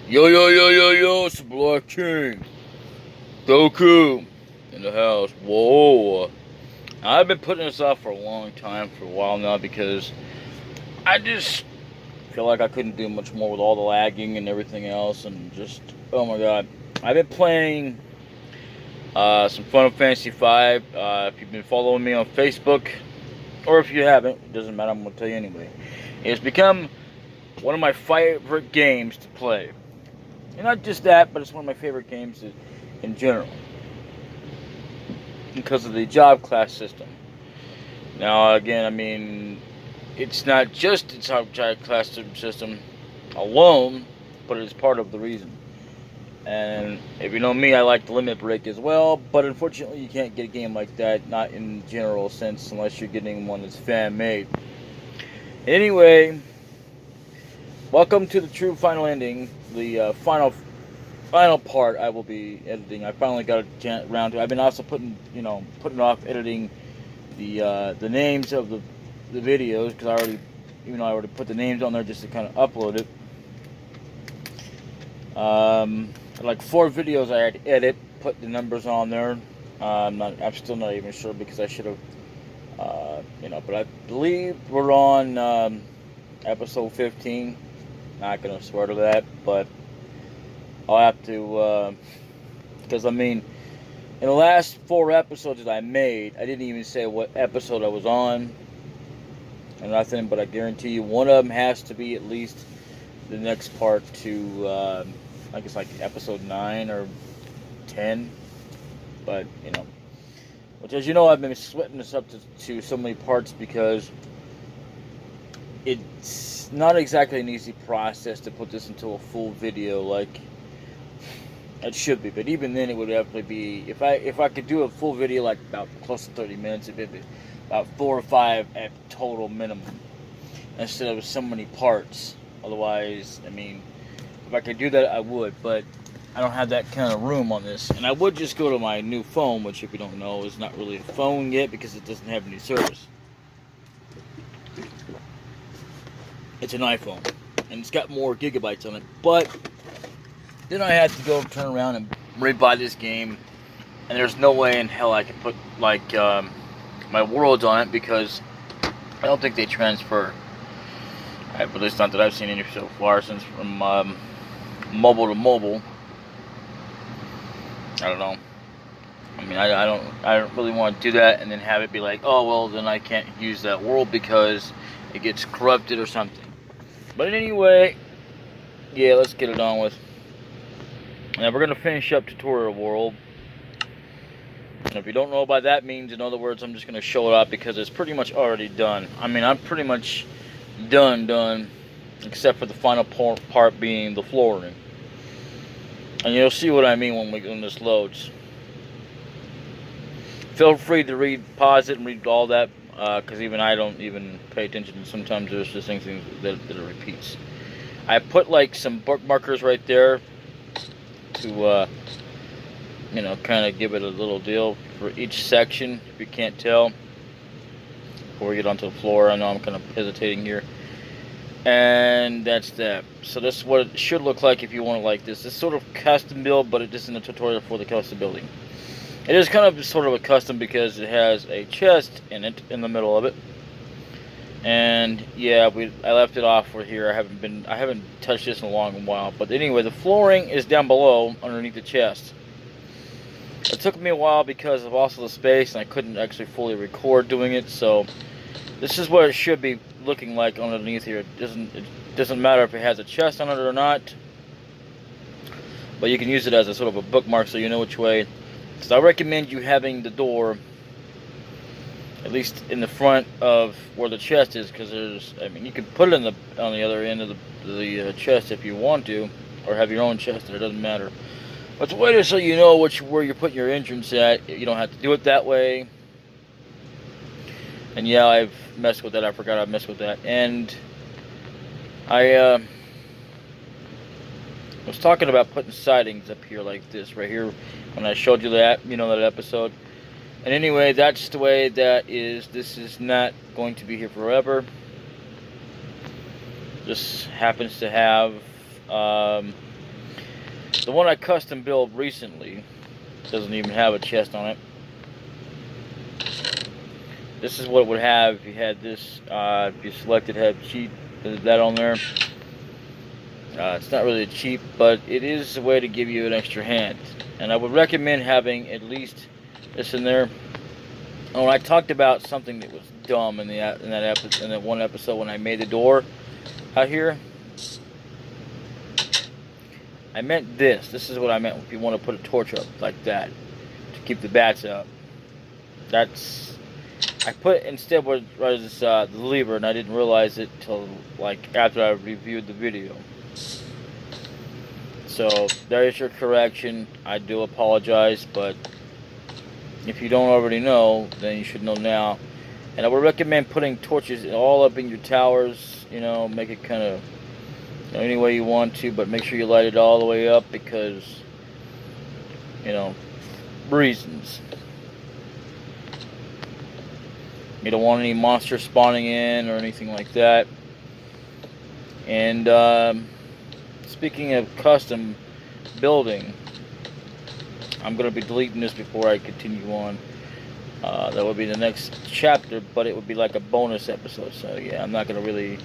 Yo, yo, yo, yo, yo, it's DaBLackKing. Goku in the house. Whoa. I've been putting this off for a long time, for a while now, because I just feel like I couldn't do much more with all the lagging and everything else, and just, oh my god. I've been playing some Final Fantasy V. If you've been following me on Facebook, or if you haven't, it doesn't matter, I'm going to tell you anyway. It's become one of my favorite games to play. And not just that, but it's one of my favorite games in general, because of the job class system. Now, again, I mean, it's not just the job class system alone, but it's part of the reason. And if you know me, I like the limit break as well, but unfortunately you can't get a game like that, not in general sense, unless you're getting one that's fan-made. Anyway, welcome to the true final ending, the final part I will be editing. I finally got around to. I've been also putting off editing the names of the videos, because I already put the names on there just to kind of upload it. Like 4 videos I had to edit, put the numbers on there. I'm still not even sure, because I should have, but I believe we're on episode 15. Not gonna swear to that, but I'll have to, because I mean, in the last 4 episodes that I made, I didn't even say what episode I was on, and nothing, but I guarantee you one of them has to be at least the next part to, I guess like episode 9 or 10, but, which, as you know, I've been splitting this up to so many parts, because it's not exactly an easy process to put this into a full video like it should be. But even then, it would definitely be, if I could do a full video like about close to 30 minutes, it'd be about 4 or 5 at total minimum, instead of so many parts. Otherwise, I mean, if I could do that, I would, but I don't have that kind of room on this. And I would just go to my new phone, which, if you don't know, is not really a phone yet, because it doesn't have any service. It's an iPhone, and it's got more gigabytes on it, but then I had to go turn around and rebuy this game, and there's no way in hell I could put, like, my worlds on it, because I don't think they transfer. At least not that I've seen any so far, since from mobile to mobile. I don't know. I mean, I don't really want to do that and then have it be like, oh, well, then I can't use that world because it gets corrupted or something. But anyway, yeah, let's get it on with. Now we're going to finish up tutorial world. And if you don't know what that means, in other words, I'm just going to show it off, because it's pretty much already done. I mean, I'm pretty much done, except for the final part being the flooring. And you'll see what I mean when this loads. Feel free to pause it and read all that, because even I don't even pay attention. Sometimes there's just things that it repeats. I put like some bookmarkers right there to, kind of give it a little deal for each section, if you can't tell. Before we get onto the floor, I know I'm kind of hesitating here. And that's that. So this is what it should look like if you want it like this. It's sort of custom build, but it isn't a tutorial for the custom building. It is kind of sort of a custom, because it has a chest in it, in the middle of it. And yeah, I left it off for here. I haven't touched this in a long while. But anyway, the flooring is down below underneath the chest. It took me a while because of also the space, and I couldn't actually fully record doing it. So this is what it should be looking like underneath here. It doesn't matter if it has a chest on it or not, but you can use it as a sort of a bookmark, so you know which way. So I recommend you having the door at least in the front of where the chest is, because you can put it on the other end of the chest if you want to, or have your own chest there. It doesn't matter. But the way to, so you know where you're putting your entrance at, you don't have to do it that way. And yeah, I've messed with that. I forgot I messed with that. And I was talking about putting sidings up here like this, right here, when I showed you that, that episode. And anyway, that's the way that is. This is not going to be here forever. This happens to have The one I custom built recently doesn't even have a chest on it. This is what it would have if you had this, if you selected have cheat, that on there. It's not really cheap, but it is a way to give you an extra hand. And I would recommend having at least this in there. Oh, I talked about something that was dumb in that one episode when I made the door out here. I meant this. This is what I meant if you want to put a torch up like that to keep the bats out. That's, I put instead was the lever, and I didn't realize it till like after I reviewed the video. So there is your correction. I do apologize, but if you don't already know, then you should know now. And I would recommend putting torches all up in your towers. You know, make it kind of any way you want to, but make sure you light it all the way up because, you know, reasons. You don't want any monsters spawning in or anything like that. And speaking of custom building, I'm going to be deleting this before I continue on. That would be the next chapter, but it would be like a bonus episode. So yeah, I'm not going to really,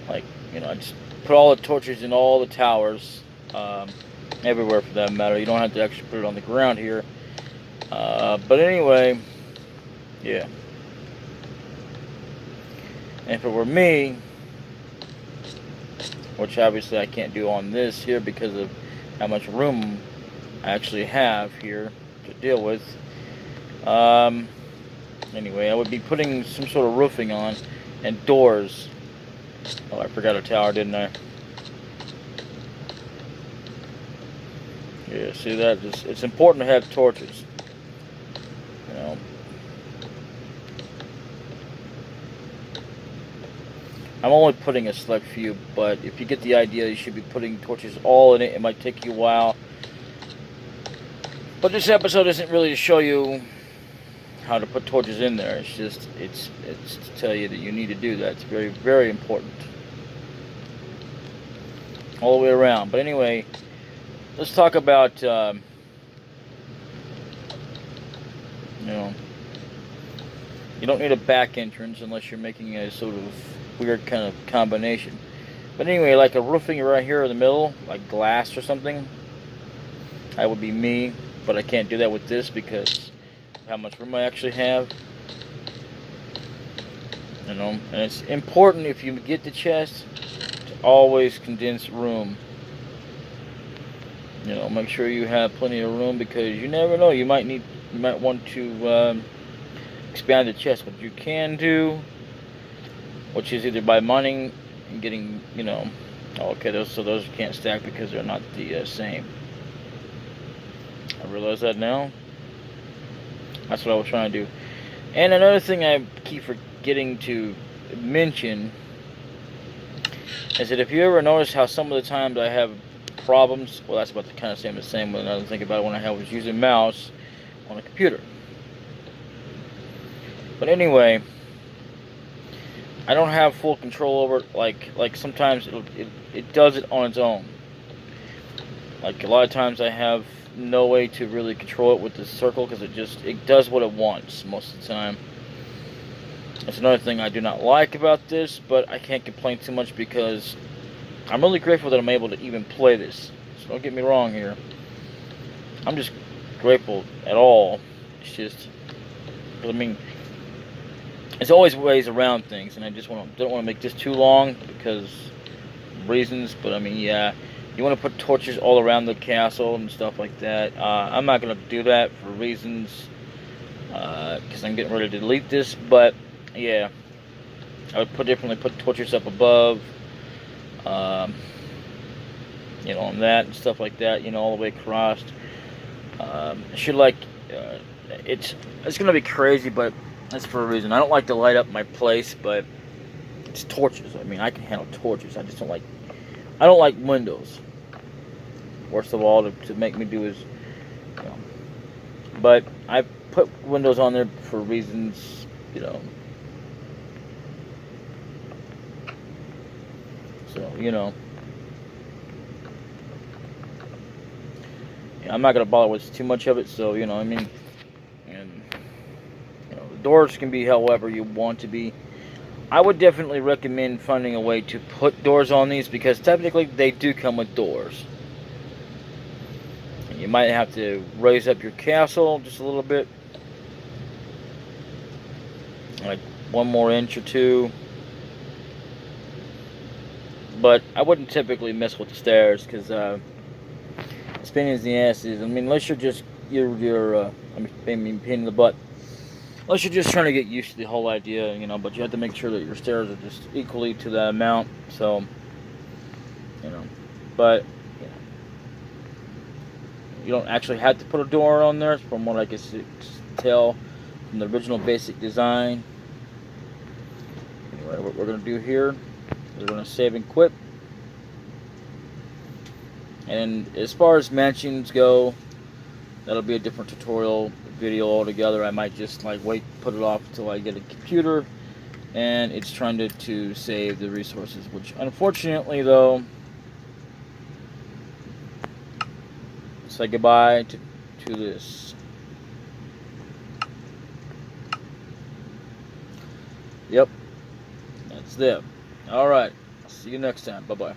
like, you know, I just put all the torches in all the towers, everywhere for that matter. You don't have to actually put it on the ground here. But anyway, yeah. And if it were me, which obviously I can't do on this here because of how much room I actually have here to deal with. Anyway, I would be putting some sort of roofing on and doors. Oh, I forgot a tower, didn't I? Yeah, see that? It's important to have torches. You know. I'm only putting a select few, but if you get the idea, you should be putting torches all in it. It might take you a while. But this episode isn't really to show you how to put torches in there. It's just, it's to tell you that you need to do that. It's very, very important. All the way around. But anyway, let's talk about, you know, you don't need a back entrance unless you're making a sort of weird kind of combination. But anyway, like a roofing right here in the middle, like glass or something, that would be me. But I can't do that with this because of how much room I actually have. You know, and it's important if you get the chest to always condense room. You know, make sure you have plenty of room because you never know. You might want to expand the chest. What you can do, which is either by mining and getting, you know, okay, those you can't stack because they're not the same. I realize that now. That's what I was trying to do. And another thing I keep forgetting to mention is that if you ever notice how some of the times I have problems, well, that's about the kind of same when I think about it when I was using mouse on a computer. But anyway, I don't have full control over it. Like sometimes it does it on its own. Like a lot of times I have no way to really control it with the circle because it does what it wants most of the time. That's another thing I do not like about this, but I can't complain too much because I'm really grateful that I'm able to even play this. So don't get me wrong here. I'm just grateful at all. It's just, I mean, there's always ways around things, and I just don't want to make this too long because reasons. But I mean, yeah. You want to put torches all around the castle and stuff like that. I'm not going to do that for reasons because I'm getting ready to delete this. But yeah, I would definitely put torches up above, you know, on that and stuff like that. You know, all the way across. It's going to be crazy, but that's for a reason. I don't like to light up my place, but it's torches. I mean, I can handle torches. I just don't like. I don't like windows. Worst of all, to make me do is, you know. But I put windows on there for reasons, you know. So, you know. I'm not gonna bother with too much of it, so you know what I mean. And you know, the doors can be however you want to be. I would definitely recommend finding a way to put doors on these because technically they do come with doors. And you might have to raise up your castle just a little bit, like 1 more inch or 2. But I wouldn't typically mess with the stairs because it's pain in the asses. I mean, unless you're just I mean, pain in the butt. Unless you're just trying to get used to the whole idea, you know. But you have to make sure that your stairs are just equally to that amount. So, you know, but you know, you don't actually have to put a door on there, from what I can tell from the original basic design. Anyway, what we're gonna do here, we're gonna save and quit. And as far as mansions go, that'll be a different tutorial video altogether. I might just like put it off until I get a computer and it's trying to save the resources, which unfortunately though, say goodbye to this. Yep, that's it. Alright, see you next time. Bye bye.